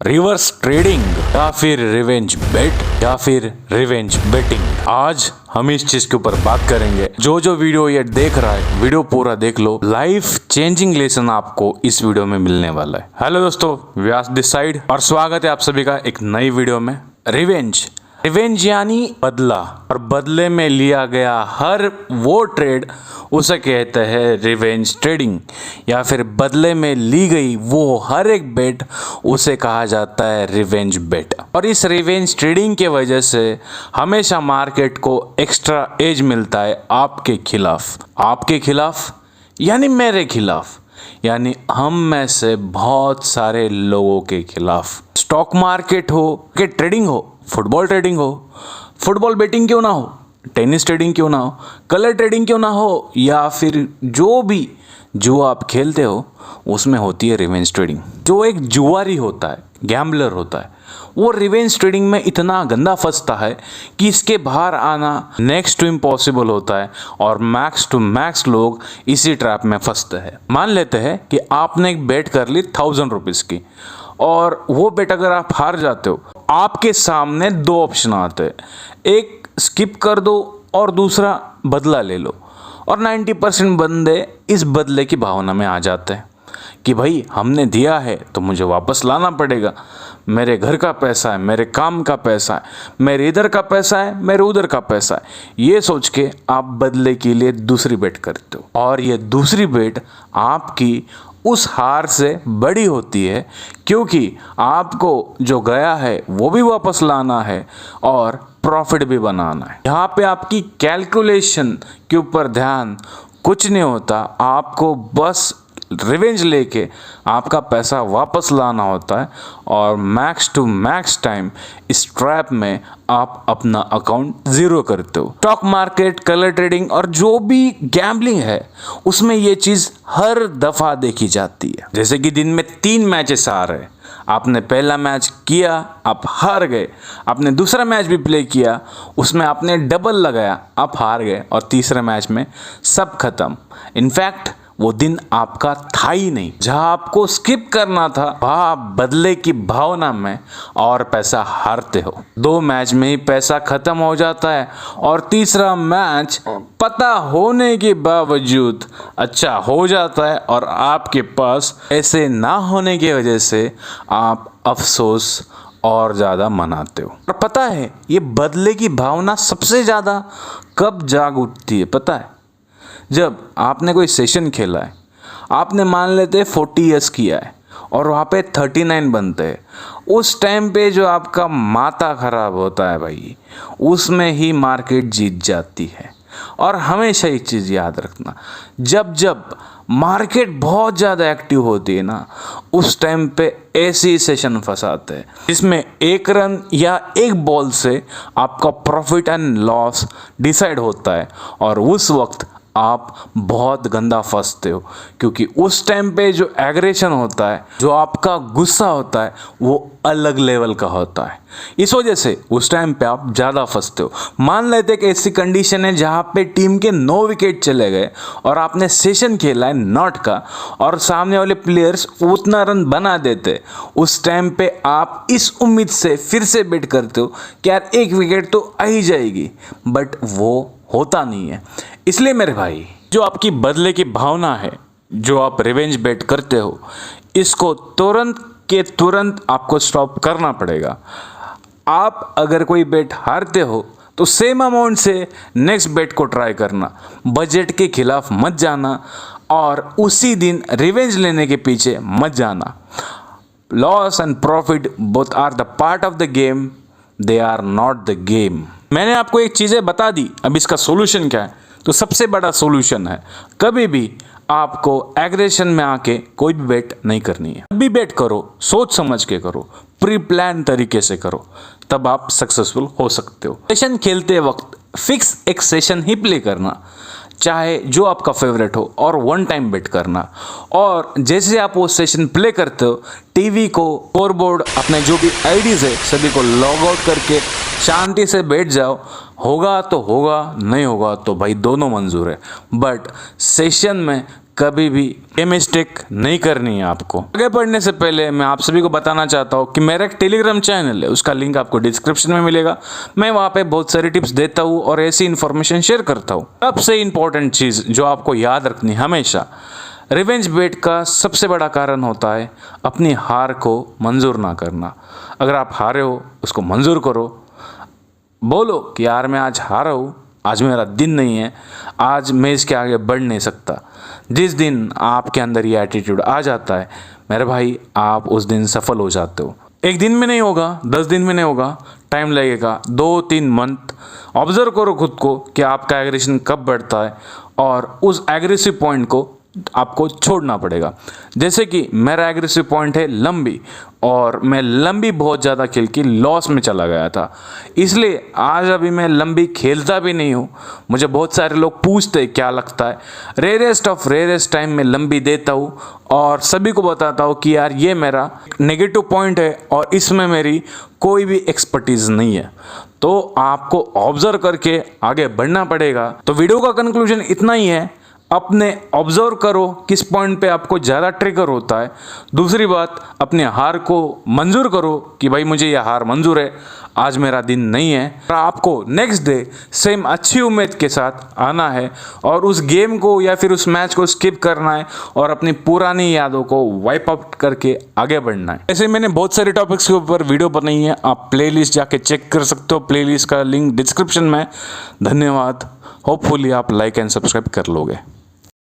Reverse trading या फिर revenge बेट या फिर रिवेंज बेटिंग। आज हम इस चीज के ऊपर बात करेंगे। जो वीडियो ये देख रहा है, वीडियो पूरा देख लो। लाइफ चेंजिंग लेसन आपको इस वीडियो में मिलने वाला है। हेलो दोस्तों, व्यास दिस साइड और स्वागत है आप सभी का एक नई वीडियो में। रिवेंज यानी बदला, और बदले में लिया गया हर वो ट्रेड उसे कहते हैं रिवेंज ट्रेडिंग, या फिर बदले में ली गई वो हर एक बेट उसे कहा जाता है रिवेंज बेट। और इस रिवेंज ट्रेडिंग के वजह से हमेशा मार्केट को एक्स्ट्रा एज मिलता है आपके खिलाफ यानी मेरे खिलाफ, यानी हम में से बहुत सारे लोगों के खिलाफ। स्टॉक मार्केट हो कि ट्रेडिंग हो, फुटबॉल ट्रेडिंग हो, फुटबॉल बेटिंग क्यों ना हो, टेनिस ट्रेडिंग क्यों ना हो, कलर ट्रेडिंग क्यों ना हो, या फिर जो आप खेलते हो उसमें होती है रिवेंज ट्रेडिंग। जो एक जुआरी होता है, गैम्बलर होता है, वो रिवेंज ट्रेडिंग में इतना गंदा फंसता है कि इसके बाहर आना नेक्स्ट टू इम्पॉसिबल होता है, और मैक्स टू मैक्स लोग इसी ट्रैप में फंसते हैं। मान लेते हैं कि आपने एक बेट कर ली 1000 रुपीज़ की, और वो बेट अगर आप हार जाते हो, आपके सामने दो ऑप्शन आते हैं, एक स्किप कर दो और दूसरा बदला ले लो। और 90% बंदे इस बदले की भावना में आ जाते हैं कि भाई हमने दिया है तो मुझे वापस लाना पड़ेगा, मेरे घर का पैसा है, मेरे काम का पैसा है, मेरे इधर का पैसा है, मेरे उधर का पैसा है। ये सोच के आप बदले के लिए दूसरी बेट करते हो, और ये दूसरी बेट आपकी उस हार से बड़ी होती है, क्योंकि आपको जो गया है वो भी वापस लाना है और प्रॉफिट भी बनाना है। यहाँ पे आपकी कैलकुलेशन के ऊपर ध्यान कुछ नहीं होता, आपको बस रिवेंज लेके आपका पैसा वापस लाना होता है, और मैक्स टू मैक्स टाइम इस ट्रैप में आप अपना अकाउंट ज़ीरो करते हो। स्टॉक मार्केट, कलर ट्रेडिंग और जो भी गैम्बलिंग है उसमें ये चीज़ हर दफ़ा देखी जाती है। जैसे कि दिन में 3 मैचेस आ रहे हैं, आपने पहला मैच किया, आप हार गए, आपने दूसरा मैच भी प्ले किया, उसमें आपने डबल लगाया, आप हार गए, और तीसरे मैच में सब खत्म। इनफैक्ट वो दिन आपका था ही नहीं। जहां आपको स्किप करना था वहां आप बदले की भावना में और पैसा हारते हो। 2 मैच में ही पैसा खत्म हो जाता है, और तीसरा मैच पता होने के बावजूद अच्छा हो जाता है, और आपके पास ऐसे ना होने की वजह से आप अफसोस और ज़्यादा मनाते हो। और पता है ये बदले की भावना सबसे ज़्यादा कब जाग उठती है पता है? जब आपने कोई सेशन खेला है, आपने मान लेते 40 ईयर्स किया है, और वहाँ पे 39 बनते हैं, उस टाइम पे जो आपका माथा खराब होता है भाई, उसमें ही मार्केट जीत जाती है। और हमेशा एक चीज़ याद रखना, जब मार्केट बहुत ज़्यादा एक्टिव होती है ना, उस टाइम पे ऐसे ही सेशन फंसाते हैं जिसमें 1 रन या 1 बॉल से आपका प्रॉफिट एंड लॉस डिसाइड होता है, और उस वक्त आप बहुत गंदा फंसते हो, क्योंकि उस टाइम पे जो एग्रेशन होता है, जो आपका गुस्सा होता है, वो अलग लेवल का होता है। इस वजह से उस टाइम पे आप ज़्यादा फंसते हो। मान लेते कि ऐसी कंडीशन है जहाँ पे टीम के 9 विकेट चले गए, और आपने सेशन खेला है नॉट का, और सामने वाले प्लेयर्स उतना रन बना देते, उस टाइम पे आप इस उम्मीद से फिर से बैट करते हो कि यार 1 विकेट तो आ ही जाएगी, बट वो होता नहीं है। इसलिए मेरे भाई, जो आपकी बदले की भावना है, जो आप रिवेंज बेट करते हो, इसको तुरंत आपको स्टॉप करना पड़ेगा। आप अगर कोई बेट हारते हो तो सेम अमाउंट से नेक्स्ट बेट को ट्राई करना, बजट के खिलाफ मत जाना, और उसी दिन रिवेंज लेने के पीछे मत जाना। Loss and profit both are the part of the game, they are not the game. मैंने आपको एक चीज़ें बता दी, अब इसका सोल्यूशन क्या है? तो सबसे बड़ा सोल्यूशन है, कभी भी आपको एग्रेशन में आके कोई भी बेट नहीं करनी है। कभी बेट करो, सोच समझ के करो, प्री प्लान तरीके से करो, तब आप सक्सेसफुल हो सकते हो। सेशन खेलते वक्त फिक्स एक सेशन ही प्ले करना, चाहे जो आपका फेवरेट हो, और 1 टाइम बेट करना। और जैसे आप वो सेशन प्ले करते हो, टीवी को, स्कोरबोर्ड, अपने जो भी आईडीज़ है सभी को लॉग आउट करके शांति से बैठ जाओ। होगा तो होगा, नहीं होगा तो भाई दोनों मंजूर है, बट सेशन में कभी भी ये मिस्टेक नहीं करनी है आपको। आगे बढ़ने से पहले मैं आप सभी को बताना चाहता हूँ कि मेरा एक टेलीग्राम चैनल है, उसका लिंक आपको डिस्क्रिप्शन में मिलेगा। मैं वहाँ पे बहुत सारी टिप्स देता हूँ और ऐसी इन्फॉर्मेशन शेयर करता हूँ। सबसे इंपॉर्टेंट चीज़ जो आपको याद रखनी हमेशा, रिवेंज बेट का सबसे बड़ा कारण होता है अपनी हार को मंजूर ना करना। अगर आप हारे हो उसको मंजूर करो, बोलो कि यार मैं आज हारा हूँ, आज मेरा दिन नहीं है, आज मैं इसके आगे बढ़ नहीं सकता। जिस दिन आपके अंदर ये एटीट्यूड आ जाता है मेरे भाई, आप उस दिन सफल हो जाते हो। एक दिन में नहीं होगा, 10 दिन में नहीं होगा, टाइम लगेगा, 2-3 मंथ। ऑब्जर्व करो खुद को कि आपका एग्रेशन कब बढ़ता है और उस एग्रेसिव पॉइंट को आपको छोड़ना पड़ेगा। जैसे कि मेरा एग्रेसिव पॉइंट है लंबी, और मैं लंबी बहुत ज़्यादा खेल के लॉस में चला गया था, इसलिए आज अभी मैं लंबी खेलता भी नहीं हूँ। मुझे बहुत सारे लोग पूछते हैं क्या लगता है, रेयरेस्ट ऑफ रेयरेस्ट टाइम में लंबी देता हूँ और सभी को बताता हूँ कि यार ये मेरा नेगेटिव पॉइंट है और इसमें मेरी कोई भी एक्सपर्टीज़ नहीं है। तो आपको ऑब्जर्व करके आगे बढ़ना पड़ेगा। तो वीडियो का कंक्लूजन इतना ही है, अपने ऑब्जर्व करो किस पॉइंट पे आपको ज़्यादा ट्रिगर होता है। दूसरी बात, अपने हार को मंजूर करो कि भाई मुझे यह हार मंजूर है, आज मेरा दिन नहीं है। आपको नेक्स्ट डे सेम अच्छी उम्मीद के साथ आना है और उस गेम को या फिर उस मैच को स्किप करना है और अपनी पुरानी यादों को वाइप आउट करके आगे बढ़ना है। ऐसे मैंने बहुत सारे टॉपिक्स के ऊपर वीडियो बनाई है, आप प्लेलिस्ट जाके चेक कर सकते हो, प्लेलिस्ट का लिंक डिस्क्रिप्शन में। धन्यवाद। होपफुली आप लाइक एंड सब्सक्राइब कर लोगे।